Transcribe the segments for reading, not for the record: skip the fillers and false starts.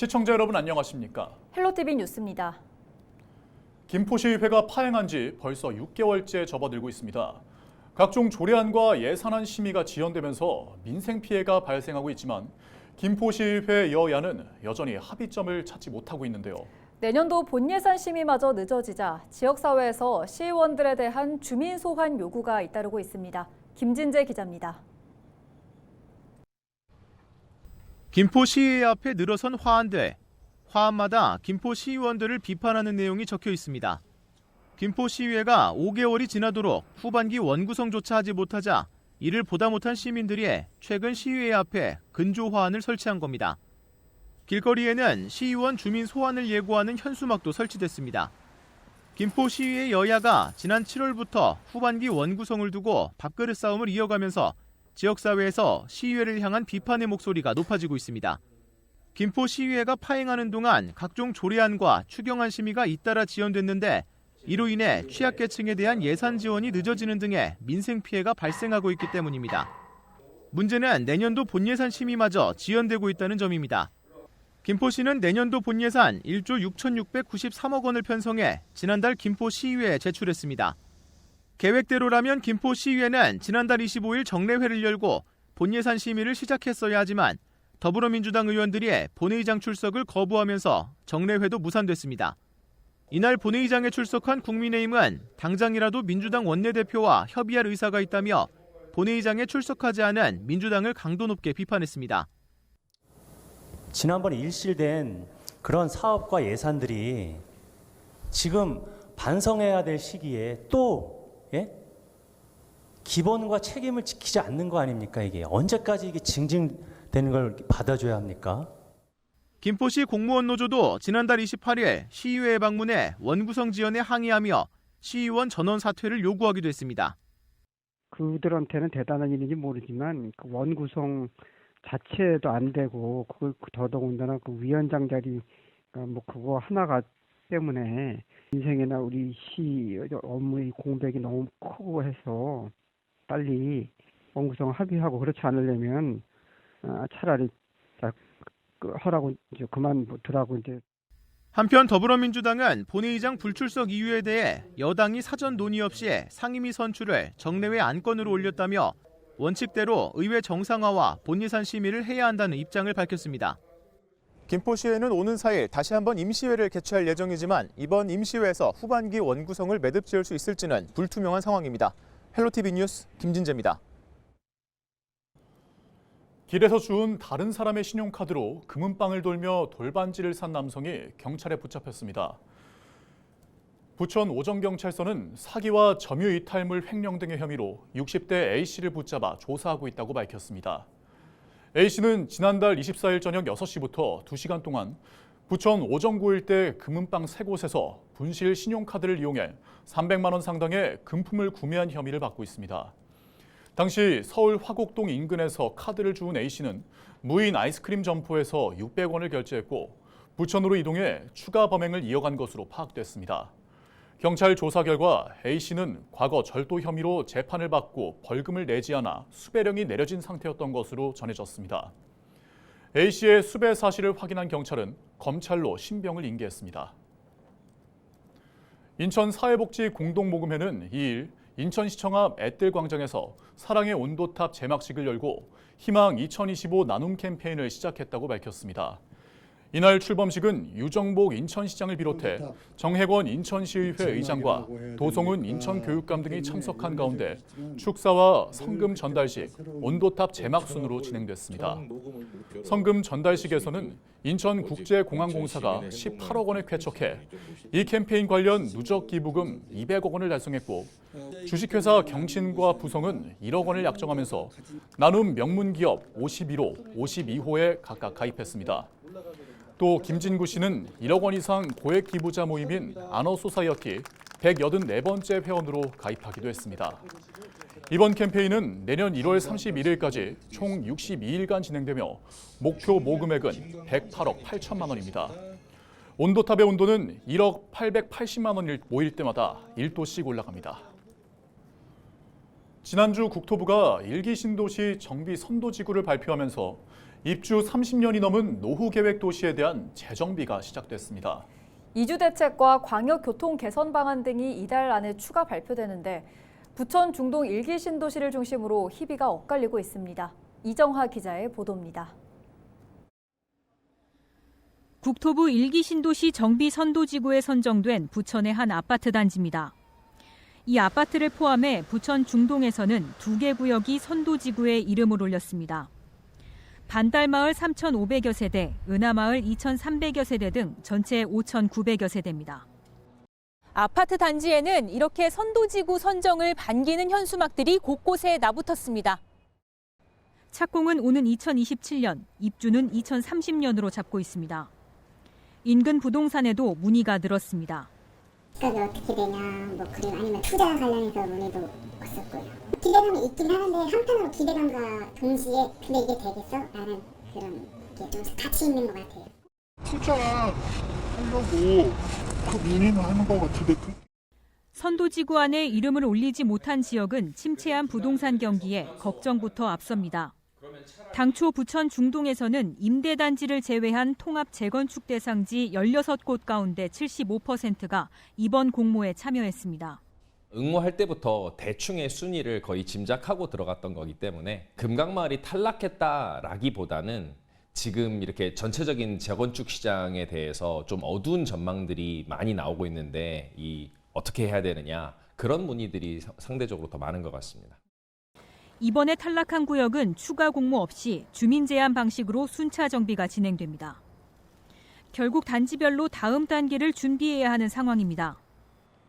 시청자 여러분 안녕하십니까? 헬로티비 뉴스입니다. 김포시의회가 파행한 지 벌써 6개월째 접어들고 있습니다. 각종 조례안과 예산안 심의가 지연되면서 민생 피해가 발생하고 있지만 김포시의회 여야는 여전히 합의점을 찾지 못하고 있는데요. 내년도 본예산 심의마저 늦어지자 지역사회에서 시의원들에 대한 주민 소환 요구가 잇따르고 있습니다. 김진재 기자입니다. 김포시의회 앞에 늘어선 화환대. 화환마다 김포시의원들을 비판하는 내용이 적혀 있습니다. 김포시의회가 5개월이 지나도록 후반기 원구성조차 하지 못하자 이를 보다 못한 시민들이 최근 시의회 앞에 근조 화환을 설치한 겁니다. 길거리에는 시의원 주민 소환을 예고하는 현수막도 설치됐습니다. 김포시의회 여야가 지난 7월부터 후반기 원구성을 두고 밥그릇 싸움을 이어가면서 지역사회에서 시의회를 향한 비판의 목소리가 높아지고 있습니다. 김포시의회가 파행하는 동안 각종 조례안과 추경안 심의가 잇따라 지연됐는데 이로 인해 취약계층에 대한 예산 지원이 늦어지는 등의 민생 피해가 발생하고 있기 때문입니다. 문제는 내년도 본예산 심의마저 지연되고 있다는 점입니다. 김포시는 내년도 본예산 1조 6,693억 원을 편성해 지난달 김포시의회에 제출했습니다. 계획대로라면 김포시의회는 지난달 25일 정례회를 열고 본예산 심의를 시작했어야 하지만 더불어민주당 의원들이 본회의장 출석을 거부하면서 정례회도 무산됐습니다. 이날 본회의장에 출석한 국민의힘은 당장이라도 민주당 원내대표와 협의할 의사가 있다며 본회의장에 출석하지 않은 민주당을 강도 높게 비판했습니다. 지난번에 일실된 그런 사업과 예산들이 지금 반성해야 될 시기에 또 기본과 책임을 지키지 않는 거 아닙니까? 이게 언제까지 이게 징징대는 걸 받아줘야 합니까? 김포시 공무원 노조도 지난달 28일 시의회에 방문해 원구성 지연에 항의하며 시의원 전원 사퇴를 요구하기도 했습니다. 그들한테는 대단한 일인지 모르지만 그 원구성 자체도 안 되고 그걸 더더군다나 그 위원장 자리 뭐 그거 하나가 때문에 인생이나 우리 시 업무의 공백이 너무 크고 해서 빨리 원구성 합의하고 그렇지 않으려면 차라리 하라고 이제 그만두라고 이제. 한편 더불어민주당은 본회의장 불출석 이유에 대해 여당이 사전 논의 없이 상임위 선출을 정례회 안건으로 올렸다며 원칙대로 의회 정상화와 본예산 심의를 해야 한다는 입장을 밝혔습니다. 김포시에는 오는 4일 다시 한번 임시회를 개최할 예정이지만 이번 임시회에서 후반기 원구성을 매듭지을 수 있을지는 불투명한 상황입니다. 헬로티비 뉴스 김진재입니다. 길에서 주운 다른 사람의 신용카드로 금은방을 돌며 돌반지를 산 남성이 경찰에 붙잡혔습니다. 부천 오정경찰서는 사기와 점유이탈물 횡령 등의 혐의로 60대 A씨를 붙잡아 조사하고 있다고 밝혔습니다. A씨는 지난달 24일 저녁 6시부터 2시간 동안 부천 오정구 일대 금은방 3곳에서 분실 신용카드를 이용해 300만 원 상당의 금품을 구매한 혐의를 받고 있습니다. 당시 서울 화곡동 인근에서 카드를 주운 A씨는 무인 아이스크림 점포에서 600원을 결제했고 부천으로 이동해 추가 범행을 이어간 것으로 파악됐습니다. 경찰 조사 결과 A씨는 과거 절도 혐의로 재판을 받고 벌금을 내지 않아 수배령이 내려진 상태였던 것으로 전해졌습니다. A씨의 수배 사실을 확인한 경찰은 검찰로 신병을 인계했습니다. 인천사회복지 공동모금회는 2일 인천시청 앞 앳들광장에서 사랑의 온도탑 제막식을 열고 희망 2025 나눔 캠페인을 시작했다고 밝혔습니다. 이날 출범식은 유정복 인천시장을 비롯해 정혜권 인천시의회 의장과 도송은 인천교육감 등이 참석한 가운데 축사와 성금 전달식, 온도탑 제막 순으로 진행됐습니다. 성금 전달식에서는 인천국제공항공사가 18억 원을 쾌척해 이 캠페인 관련 누적 기부금 200억 원을 달성했고 주식회사 경신과 부성은 1억 원을 약정하면서 나눔 명문기업 51호, 52호에 각각 가입했습니다. 또 김진구 씨는 1억 원 이상 고액 기부자 모임인 아너소사이어티 184번째 회원으로 가입하기도 했습니다. 이번 캠페인은 내년 1월 31일까지 총 62일간 진행되며 목표 모금액은 108억 8천만 원입니다. 온도탑의 온도는 1억 880만 원일 모일 때마다 1도씩 올라갑니다. 지난주 국토부가 1기 신도시 정비 선도지구를 발표하면서 입주 30년이 넘은 노후 계획 도시에 대한 재정비가 시작됐습니다. 이주 대책과 광역 교통 개선 방안 등이 이달 안에 추가 발표되는데 부천 중동 1기 신도시를 중심으로 희비가 엇갈리고 있습니다. 이정하 기자의 보도입니다. 국토부 1기 신도시 정비 선도지구에 선정된 부천의 한 아파트 단지입니다. 이 아파트를 포함해 부천 중동에서는 2개 구역이 선도지구에 이름을 올렸습니다. 반달마을 3,500여 세대, 은하마을 2,300여 세대 등 전체 5,900여 세대입니다. 아파트 단지에는 이렇게 선도지구 선정을 반기는 현수막들이 곳곳에 나붙었습니다. 착공은 오는 2027년, 입주는 2030년으로 잡고 있습니다. 인근 부동산에도 문의가 늘었습니다. 집값이 어떻게 되냐, 그리고 아니면 투자 관련해서 문의도 왔었고요. 기대감이 있긴 하는데 한편으로 기대감과 동시에 근데 이게 되겠어? 라는 그런 게 좀 같이 있는 것 같아요. 투자하려고 그 문의는 하는 것 같은데 선도지구 안에 이름을 올리지 못한 지역은 침체한 부동산 경기에 걱정부터 앞섭니다. 당초 부천 중동에서는 임대단지를 제외한 통합 재건축 대상지 16곳 가운데 75%가 이번 공모에 참여했습니다. 응모할 때부터 대충의 순위를 거의 짐작하고 들어갔던 거기 때문에 금강마을이 탈락했다라기보다는 지금 이렇게 전체적인 재건축 시장에 대해서 좀 어두운 전망들이 많이 나오고 있는데 어떻게 해야 되느냐, 그런 문의들이 상대적으로 더 많은 것 같습니다. 이번에 탈락한 구역은 추가 공모 없이 주민 제한 방식으로 순차 정비가 진행됩니다. 결국 단지별로 다음 단계를 준비해야 하는 상황입니다.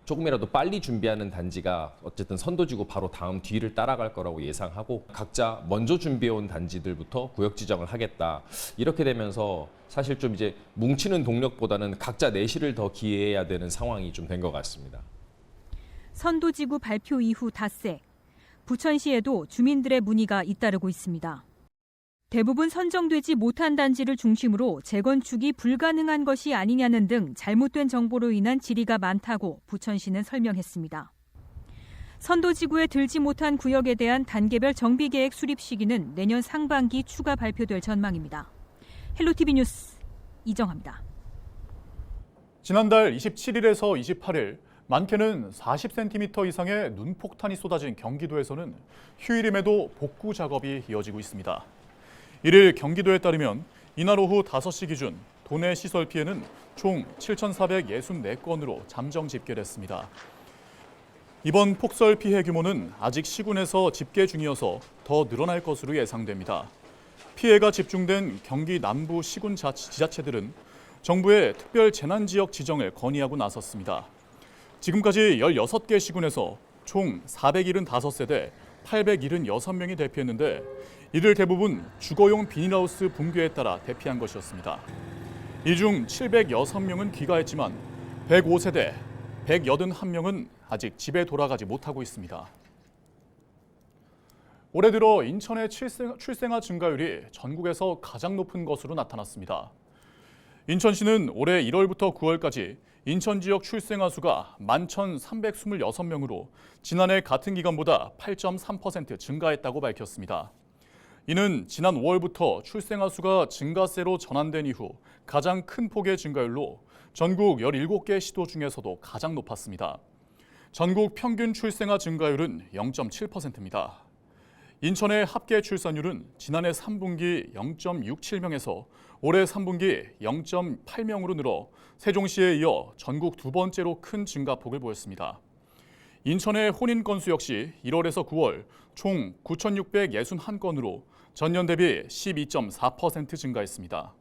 조금이라도 빨리 준비하는 단지가 어쨌든 선도지구 바로 다음 뒤를 따라갈 거라고 예상하고 각자 먼저 준비해온 단지들부터 구역 지정을 하겠다. 이렇게 되면서 사실 좀 이제 뭉치는 동력보다는 각자 내실을 더 기해야 되는 상황이 좀 된 것 같습니다. 선도지구 발표 이후 닷새, 부천시에도 주민들의 문의가 잇따르고 있습니다. 대부분 선정되지 못한 단지를 중심으로 재건축이 불가능한 것이 아니냐는 등 잘못된 정보로 인한 질의가 많다고 부천시는 설명했습니다. 선도지구에 들지 못한 구역에 대한 단계별 정비계획 수립 시기는 내년 상반기 추가 발표될 전망입니다. 헬로티비 뉴스 이정하입니다. 지난달 27일에서 28일 많게는 40cm 이상의 눈폭탄이 쏟아진 경기도에서는 휴일임에도 복구 작업이 이어지고 있습니다. 이를 경기도에 따르면 이날 오후 5시 기준 도내 시설 피해는 총 7,464건으로 잠정 집계됐습니다. 이번 폭설 피해 규모는 아직 시군에서 집계 중이어서 더 늘어날 것으로 예상됩니다. 피해가 집중된 경기 남부 시군 지자체들은 정부의 특별 재난지역 지정을 건의하고 나섰습니다. 지금까지 16개 시군에서 총 475세대 876명이 대피했는데 이들 대부분 주거용 비닐하우스 붕괴에 따라 대피한 것이었습니다. 이 중 706명은 귀가했지만 105세대 181명은 아직 집에 돌아가지 못하고 있습니다. 올해 들어 인천의 출생아 증가율이 전국에서 가장 높은 것으로 나타났습니다. 인천시는 올해 1월부터 9월까지 인천 지역 출생아 수가 11,326명으로 지난해 같은 기간보다 8.3% 증가했다고 밝혔습니다. 이는 지난 5월부터 출생아 수가 증가세로 전환된 이후 가장 큰 폭의 증가율로 전국 17개 시도 중에서도 가장 높았습니다. 전국 평균 출생아 증가율은 0.7%입니다. 인천의 합계 출산율은 지난해 3분기 0.67명에서 올해 3분기 0.8명으로 늘어 세종시에 이어 전국 두 번째로 큰 증가폭을 보였습니다. 인천의 혼인 건수 역시 1월에서 9월 총 9,661건으로 전년 대비 12.4% 증가했습니다.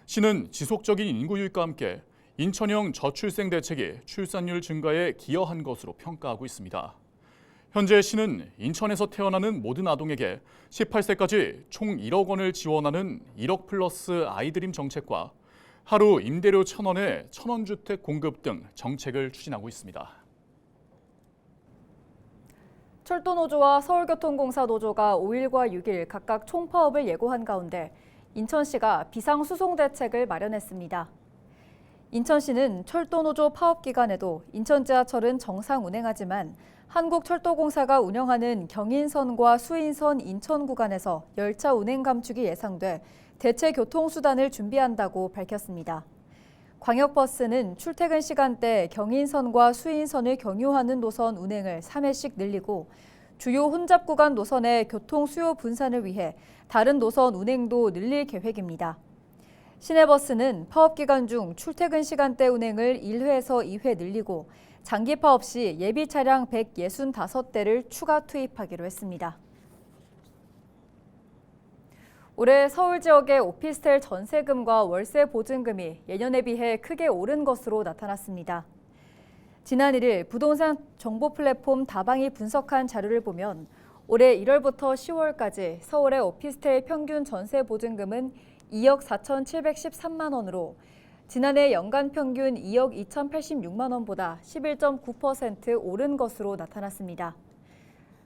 시는 지속적인 인구 유입과 함께 인천형 저출생 대책이 출산율 증가에 기여한 것으로 평가하고 있습니다. 현재 시는 인천에서 태어나는 모든 아동에게 18세까지 총 1억 원을 지원하는 1억 플러스 아이드림 정책과 하루 임대료 1,000원의 1,000원주택 공급 등 정책을 추진하고 있습니다. 철도노조와 서울교통공사 노조가 5일과 6일 각각 총파업을 예고한 가운데 인천시가 비상수송 대책을 마련했습니다. 인천시는 철도노조 파업 기간에도 인천지하철은 정상 운행하지만 한국철도공사가 운영하는 경인선과 수인선 인천 구간에서 열차 운행 감축이 예상돼 대체 교통수단을 준비한다고 밝혔습니다. 광역버스는 출퇴근 시간대 경인선과 수인선을 경유하는 노선 운행을 3회씩 늘리고 주요 혼잡 구간 노선의 교통 수요 분산을 위해 다른 노선 운행도 늘릴 계획입니다. 시내버스는 파업 기간 중 출퇴근 시간대 운행을 1회에서 2회 늘리고 장기 파업 시 예비 차량 165대를 추가 투입하기로 했습니다. 올해 서울 지역의 오피스텔 전세금과 월세 보증금이 예년에 비해 크게 오른 것으로 나타났습니다. 지난 1일 부동산 정보 플랫폼 다방이 분석한 자료를 보면 올해 1월부터 10월까지 서울의 오피스텔 평균 전세 보증금은 2억 4,713만 원으로 지난해 연간 평균 2억 2,086만 원보다 11.9% 오른 것으로 나타났습니다.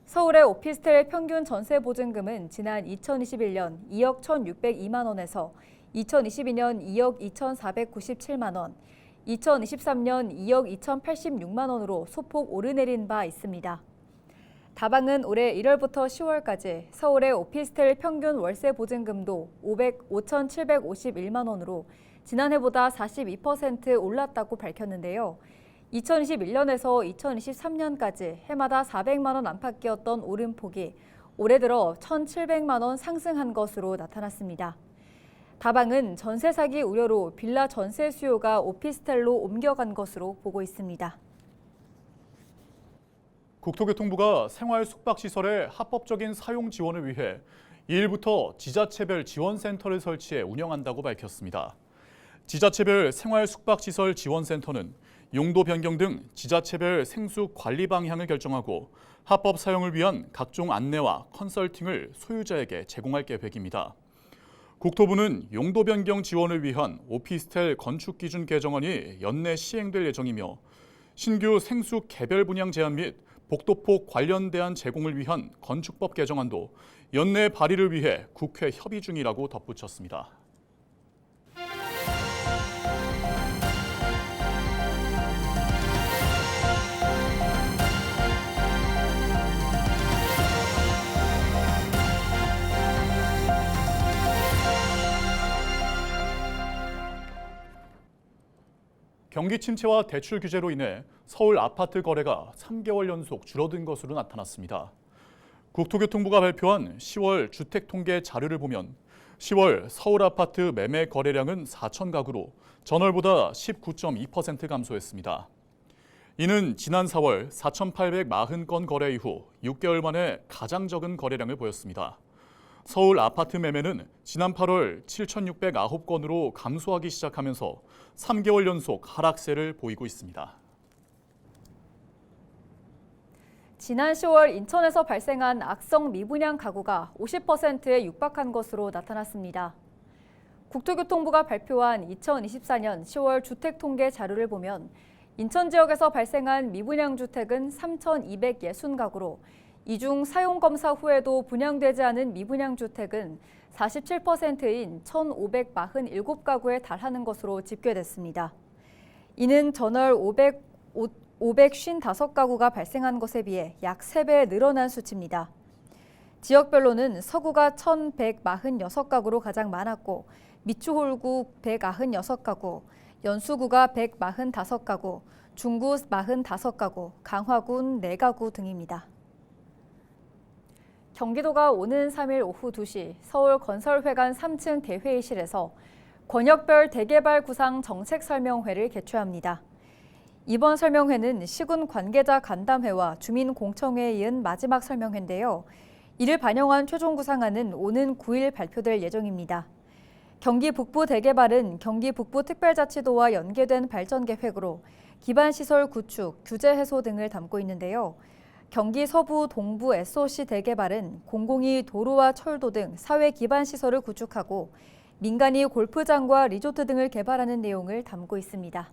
서울의 오피스텔 평균 전세 보증금은 지난 2021년 2억 1,602만 원에서 2022년 2억 2,497만 원, 2023년 2억 2,086만 원으로 소폭 오르내린 바 있습니다. 다방은 올해 1월부터 10월까지 서울의 오피스텔 평균 월세 보증금도 5,751만 원으로 지난해보다 42% 올랐다고 밝혔는데요. 2021년에서 2023년까지 해마다 400만 원 안팎이었던 오름폭이 올해 들어 1,700만 원 상승한 것으로 나타났습니다. 다방은 전세 사기 우려로 빌라 전세 수요가 오피스텔로 옮겨간 것으로 보고 있습니다. 국토교통부가 생활 숙박시설의 합법적인 사용 지원을 위해 2일부터 지자체별 지원센터를 설치해 운영한다고 밝혔습니다. 지자체별 생활 숙박시설 지원센터는 용도 변경 등 지자체별 생숙 관리 방향을 결정하고 합법 사용을 위한 각종 안내와 컨설팅을 소유자에게 제공할 계획입니다. 국토부는 용도 변경 지원을 위한 오피스텔 건축 기준 개정안이 연내 시행될 예정이며 신규 생숙 개별 분양 제한 및 복도폭 관련 대안 제공을 위한 건축법 개정안도 연내 발의를 위해 국회 협의 중이라고 덧붙였습니다. 경기 침체와 대출 규제로 인해 서울 아파트 거래가 3개월 연속 줄어든 것으로 나타났습니다. 국토교통부가 발표한 10월 주택통계 자료를 보면 10월 서울 아파트 매매 거래량은 4천 가구로 전월보다 19.2% 감소했습니다. 이는 지난 4월 4,840건 거래 이후 6개월 만에 가장 적은 거래량을 보였습니다. 서울 아파트 매매는 지난 8월 7,609건으로 감소하기 시작하면서 3개월 연속 하락세를 보이고 있습니다. 지난 10월 인천에서 발생한 악성 미분양 가구가 50%에 육박한 것으로 나타났습니다. 국토교통부가 발표한 2024년 10월 주택통계 자료를 보면 인천 지역에서 발생한 미분양 주택은 3,260가구로 이 중 사용검사 후에도 분양되지 않은 미분양 주택은 47%인 1,547가구에 달하는 것으로 집계됐습니다. 이는 전월 555가구가 발생한 것에 비해 약 3배 늘어난 수치입니다. 지역별로는 서구가 1,146가구로 가장 많았고 미추홀구 196가구, 연수구가 145가구, 중구 45가구, 강화군 4가구 등입니다. 경기도가 오는 3일 오후 2시 서울 건설회관 3층 대회의실에서 권역별 대개발 구상 정책 설명회를 개최합니다. 이번 설명회는 시군 관계자 간담회와 주민공청회에 이은 마지막 설명회인데요. 이를 반영한 최종 구상안은 오는 9일 발표될 예정입니다. 경기 북부 대개발은 경기 북부 특별자치도와 연계된 발전 계획으로 기반시설 구축, 규제 해소 등을 담고 있는데요. 경기 서부 동부 SOC 대개발은 공공이 도로와 철도 등 사회 기반 시설을 구축하고 민간이 골프장과 리조트 등을 개발하는 내용을 담고 있습니다.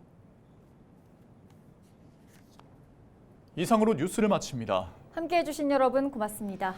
이상으로 뉴스를 마칩니다. 함께해 주신 여러분 고맙습니다.